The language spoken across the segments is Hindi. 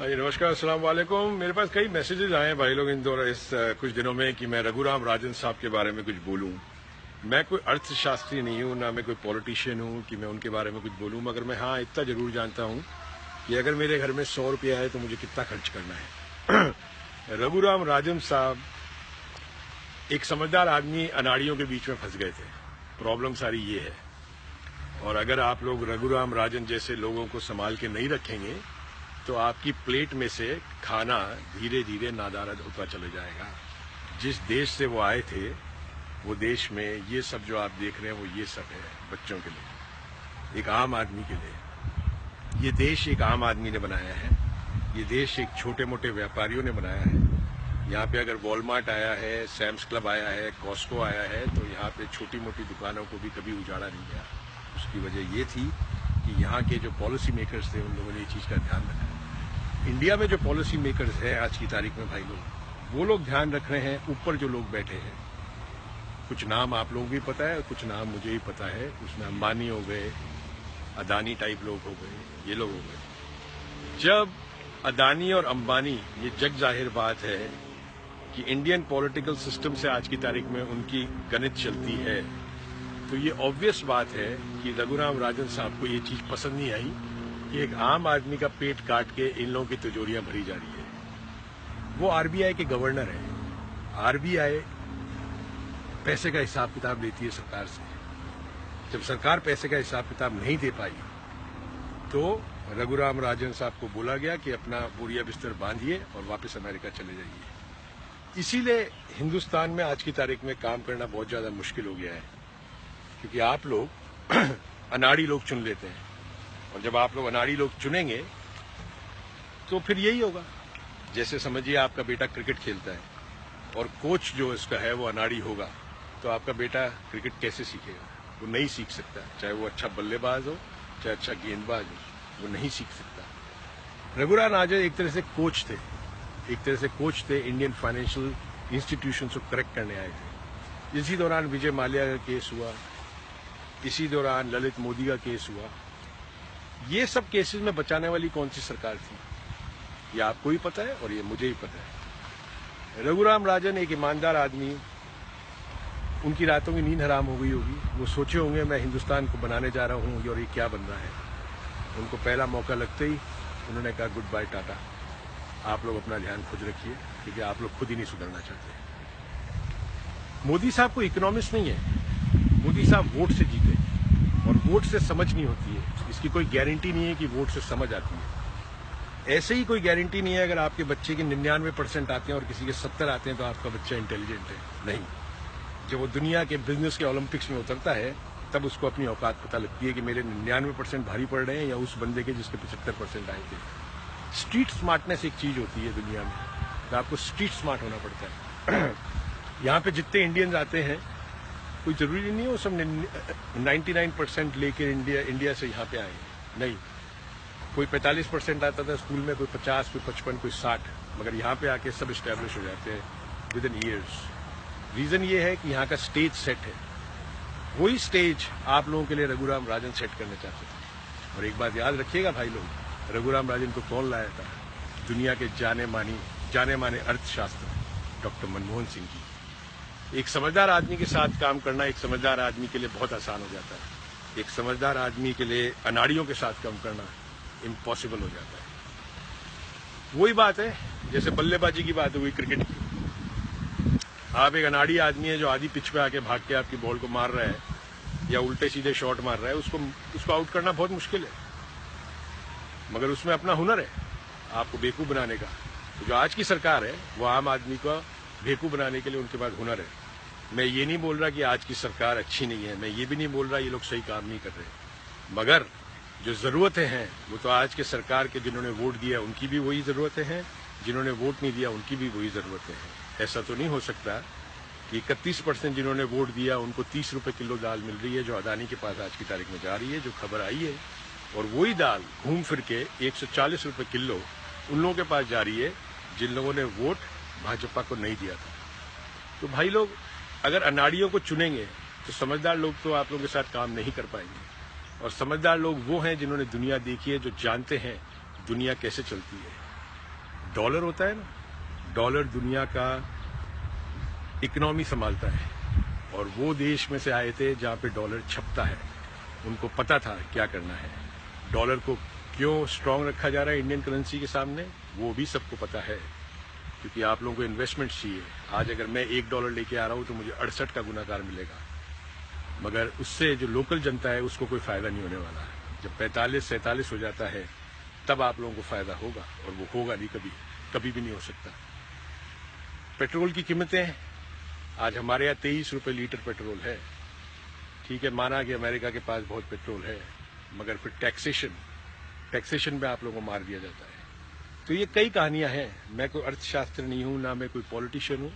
हाँ जी, नमस्कार, अस्सलाम वालेकुम। मेरे पास कई मैसेजेस आए हैं भाई लोग इस कुछ दिनों में कि मैं रघुराम राजन साहब के बारे में कुछ बोलूं। मैं कोई अर्थशास्त्री नहीं हूं, ना मैं कोई पॉलिटिशियन हूं कि मैं उनके बारे में कुछ बोलूं, मगर मैं हाँ इतना जरूर जानता हूं कि अगर मेरे घर में 100 रुपया है तो मुझे कितना खर्च करना है। रघुराम राजन साहब एक समझदार आदमी अनाड़ियों के बीच में फंस गए थे। प्रॉब्लम सारी ये है, और अगर आप लोग रघुराम राजन जैसे लोगों को संभाल के नहीं रखेंगे तो आपकी प्लेट में से खाना धीरे धीरे नादारद होता चले जाएगा। जिस देश से वो आए थे वो देश में ये सब जो आप देख रहे हैं वो ये सब है बच्चों के लिए, एक आम आदमी के लिए। ये देश एक आम आदमी ने बनाया है, ये देश एक छोटे मोटे व्यापारियों ने बनाया है। यहाँ पे अगर वॉलमार्ट आया है, सैम्स क्लब आया है, कॉस्को आया है, तो यहाँ पे छोटी मोटी दुकानों को भी कभी उजाड़ा नहीं गया। उसकी वजह ये थी कि यहाँ के जो पॉलिसी मेकर्स थे उन लोगों ने ये चीज का ध्यान रखा। इंडिया में जो पॉलिसी मेकर्स है आज की तारीख में भाई लोग, वो लोग ध्यान रख रहे हैं ऊपर जो लोग बैठे हैं। कुछ नाम आप लोग भी पता है, कुछ नाम मुझे भी पता है। उसमें अंबानी हो गए, अदानी टाइप लोग हो गए, ये लोग हो गए। जब अदानी और अंबानी, ये जग जाहिर बात है कि इंडियन पॉलिटिकल सिस्टम से आज की तारीख में उनकी गणित चलती है, तो ये ऑब्वियस बात है कि रघुराम राजन साहब को ये चीज पसंद नहीं आई कि एक आम आदमी का पेट काट के इन लोगों की तिजोरियां भरी जा रही है। वो आरबीआई के गवर्नर है। आरबीआई पैसे का हिसाब किताब लेती है सरकार से। जब सरकार पैसे का हिसाब किताब नहीं दे पाई तो रघुराम राजन साहब को बोला गया कि अपना बोरिया बिस्तर बांधिए और वापस अमेरिका चले जाइए। इसीलिए हिंदुस्तान में आज की तारीख में काम करना बहुत ज्यादा मुश्किल हो गया है, क्योंकि आप लोग अनाड़ी लोग चुन लेते हैं, और जब आप लोग अनाड़ी लोग चुनेंगे तो फिर यही होगा। जैसे समझिए आपका बेटा क्रिकेट खेलता है और कोच जो इसका है वो अनाड़ी होगा, तो आपका बेटा क्रिकेट कैसे सीखेगा? वो नहीं सीख सकता, चाहे वो अच्छा बल्लेबाज हो चाहे अच्छा गेंदबाज हो, वो नहीं सीख सकता। रघुराम राजन एक तरह से कोच थे, इंडियन फाइनेंशियल इंस्टीट्यूशन को करेक्ट करने आए थे। इसी दौरान विजय माल्या का केस हुआ, इसी दौरान ललित मोदी का केस हुआ। ये सब केसेस में बचाने वाली कौन सी सरकार थी, ये आपको ही पता है और ये मुझे ही पता है। रघुराम राजन एक ईमानदार आदमी, उनकी रातों की नींद हराम हो गई होगी। वो सोचे होंगे मैं हिंदुस्तान को बनाने जा रहा हूँ और ये क्या बन रहा है। उनको पहला मौका लगते ही उन्होंने कहा गुड बाय टाटा, आप लोग अपना ध्यान खुद रखिए, क्योंकि आप लोग खुद ही नहीं सुधरना चाहते। मोदी साहब को इकोनॉमिस्ट नहीं है, मोदी साहब वोट से जीते, और वोट से समझ नहीं होती है। इसकी कोई गारंटी नहीं है कि वोट से समझ आती है। ऐसे ही कोई गारंटी नहीं है अगर आपके बच्चे के 99% आते हैं और किसी के 70 आते हैं तो आपका बच्चा इंटेलिजेंट है। नहीं, जब वो दुनिया के बिजनेस के ओलंपिक्स में उतरता है तब उसको अपनी औकात पता लगती है कि मेरे 99% भारी पड़ रहे हैं या उस बंदे के जिसके 75% आए थे। स्ट्रीट स्मार्टनेस एक चीज होती है दुनिया में, तो आपको स्ट्रीट स्मार्ट होना पड़ता है। यहाँ पे जितने इंडियंस आते हैं कोई जरूरी नहीं है वो सब 99% लेकर इंडिया से यहाँ पे आए, नहीं। कोई 45% आता था स्कूल में, कोई 50, कोई 55, कोई 60, मगर यहाँ पे आके सब इस्टेब्लिश हो जाते हैं विद इन ईयर्स। रीजन ये है कि यहाँ का स्टेज सेट है। वही स्टेज आप लोगों के लिए रघुराम राजन सेट करना चाहते थे। और एक बात याद रखिएगा भाई लोग, रघुराम राजन को कौन लाया था? दुनिया के जाने माने अर्थशास्त्र डॉक्टर मनमोहन सिंह जी। एक समझदार आदमी के साथ काम करना एक समझदार आदमी के लिए बहुत आसान हो जाता है। एक समझदार आदमी के लिए अनाड़ियों के साथ काम करना इम्पॉसिबल हो जाता है। वही बात है जैसे बल्लेबाजी की बात हुई क्रिकेट की। आप एक अनाड़ी आदमी है जो आधी पिच पे आके भाग के आपकी बॉल को मार रहा है या उल्टे सीधे शॉट मार रहा है, उसको आउट करना बहुत मुश्किल है, मगर उसमें अपना हुनर है आपको बेवकूफ बनाने का। तो जो आज की सरकार है वो आम आदमी को बेवकूफ बनाने के लिए उनके पास हुनर है। मैं ये नहीं बोल रहा कि आज की सरकार अच्छी नहीं है, मैं ये भी नहीं बोल रहा ये लोग सही काम नहीं कर रहे, मगर जो जरूरतें हैं वो तो आज के सरकार के जिन्होंने वोट दिया उनकी भी वही जरूरतें हैं, जिन्होंने वोट नहीं दिया उनकी भी वही जरूरतें हैं। ऐसा तो नहीं हो सकता कि 31% जिन्होंने वोट दिया उनको 30 रुपए किलो दाल मिल रही है जो अदानी के पास आज की तारीख में जा रही है, जो खबर आई है, और वही दाल घूम फिर के 140 रुपए किलो उन लोगों के पास जा रही है जिन लोगों ने वोट भाजपा को नहीं दिया था। तो भाई लोग अगर अनाड़ियों को चुनेंगे तो समझदार लोग तो आप लोगों के साथ काम नहीं कर पाएंगे, और समझदार लोग वो हैं जिन्होंने दुनिया देखी है, जो जानते हैं दुनिया कैसे चलती है। डॉलर होता है ना, डॉलर दुनिया का इकोनॉमी संभालता है, और वो देश में से आए थे जहां पे डॉलर छपता है। उनको पता था क्या करना है। डॉलर को क्यों स्ट्रांग रखा जा रहा है इंडियन करेंसी के सामने, वो भी सबको पता है, क्योंकि आप लोगों को इन्वेस्टमेंट चाहिए। आज अगर मैं $1 लेके आ रहा हूं तो मुझे 68 का गुनाकार मिलेगा, मगर उससे जो लोकल जनता है उसको कोई फायदा नहीं होने वाला। जब 45-47 हो जाता है तब आप लोगों को फायदा होगा, और वो होगा नहीं, कभी भी नहीं हो सकता। पेट्रोल की कीमतें, आज हमारे यहाँ 23 रुपये लीटर पेट्रोल है। ठीक है, माना कि अमेरिका के पास बहुत पेट्रोल है, मगर फिर टैक्सेशन में आप लोगों को मार दिया जाता है। तो ये कई कहानियां हैं। मैं कोई अर्थशास्त्री नहीं हूं, ना मैं कोई पॉलिटिशियन हूं,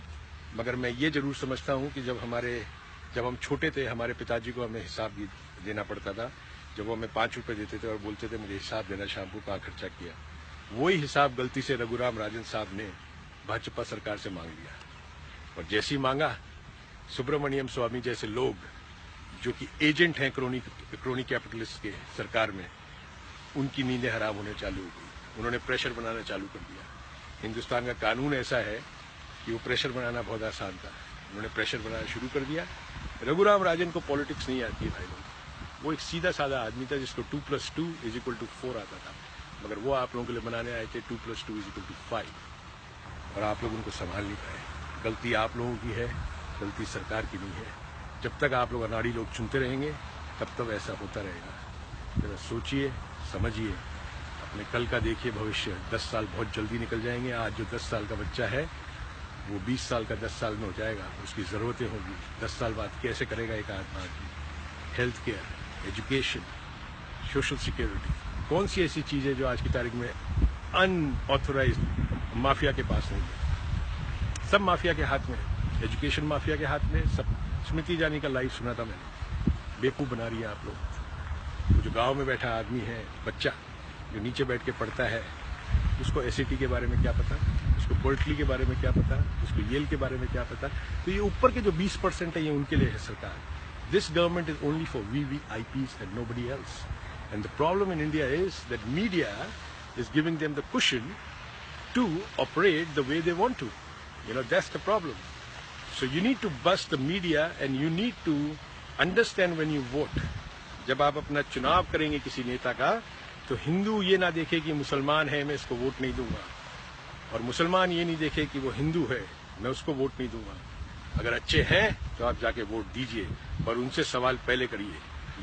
मगर मैं ये जरूर समझता हूं कि जब हम छोटे थे, हमारे पिताजी को हमें हिसाब देना पड़ता था। जब वो हमें 5 रुपए देते थे और बोलते थे मुझे हिसाब देना, शाम को कहाँ खर्चा किया, वही हिसाब गलती से रघुराम राजन साहब ने भाजपा सरकार से मांग लिया। और जैसे ही मांगा, सुब्रमण्यम स्वामी जैसे लोग जो कि एजेंट हैं क्रोनी कैपिटलिस्ट के सरकार में, उनकी नींदें हराम होने चालू हो गई। उन्होंने प्रेशर बनाना चालू कर दिया। हिंदुस्तान का कानून ऐसा है कि वो प्रेशर बनाना बहुत आसान था। उन्होंने प्रेशर बनाना शुरू कर दिया। रघुराम राजन को पॉलिटिक्स नहीं आती है भाई लोग। वो एक सीधा साधा आदमी था जिसको 2+2 = 4 आता था, मगर वो आप लोगों के लिए बनाने आए थे 2+2 = 5, और आप लोग उनको संभाल नहीं पाए। गलती आप लोगों की है, गलती सरकार की नहीं है। जब तक आप लोग अनाड़ी लोग चुनते रहेंगे तब तक ऐसा होता रहेगा। जरा सोचिए, समझिए, अपने कल का देखिए भविष्य। 10 साल बहुत जल्दी निकल जाएंगे। आज जो 10 साल का बच्चा है वो 20 साल का 10 साल में हो जाएगा। उसकी ज़रूरतें होंगी 10 साल बाद। कैसे करेगा एक आदमी? Health care, education, social security, कौन सी ऐसी चीज़ है जो आज की तारीख में अनऑथोराइज्ड माफिया के पास नहीं है? सब माफिया के हाथ में। एजुकेशन माफिया के हाथ में सब। स्मृति ईरानी का लाइव सुना था मैंने। बेवकूफ़ बना रही है आप लोग। वो जो गांव में बैठा आदमी है, बच्चा जो नीचे बैठ के पढ़ता है, उसको एसएटी के बारे में क्या पता, उसको बर्कली के बारे में क्या पता, उसको येल के बारे में क्या पता। तो ये ऊपर के जो 20% है, ये उनके लिए है सरकार। This government is only for VVIPs and nobody else. And the problem in India is that media is giving them the cushion to operate the way they want to. That's the problem. So you need to bust the media and you need to understand when you vote. जब आप अपना चुनाव करेंगे किसी नेता का, तो हिंदू ये ना देखे कि मुसलमान है मैं इसको वोट नहीं दूंगा, और मुसलमान ये नहीं देखे कि वो हिंदू है मैं उसको वोट नहीं दूंगा। अगर अच्छे हैं तो आप जाके वोट दीजिए, और उनसे सवाल पहले करिए।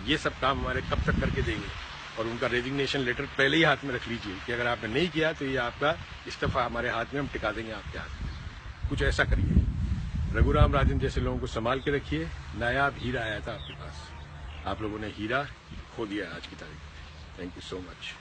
ये सब काम हमारे कब तक करके देंगे, और उनका रेजिग्नेशन लेटर पहले ही हाथ में रख लीजिए कि अगर आपने नहीं किया तो ये आपका इस्तीफा हमारे हाथ में, हम टिका देंगे आपके हाथ में। कुछ ऐसा करिए। रघुराम राजन जैसे लोगों को संभाल के रखिए। नायाब हीरा आया था आपके पास, आप लोगों ने हीरा खो दिया आज की तारीख में। Thank you so much.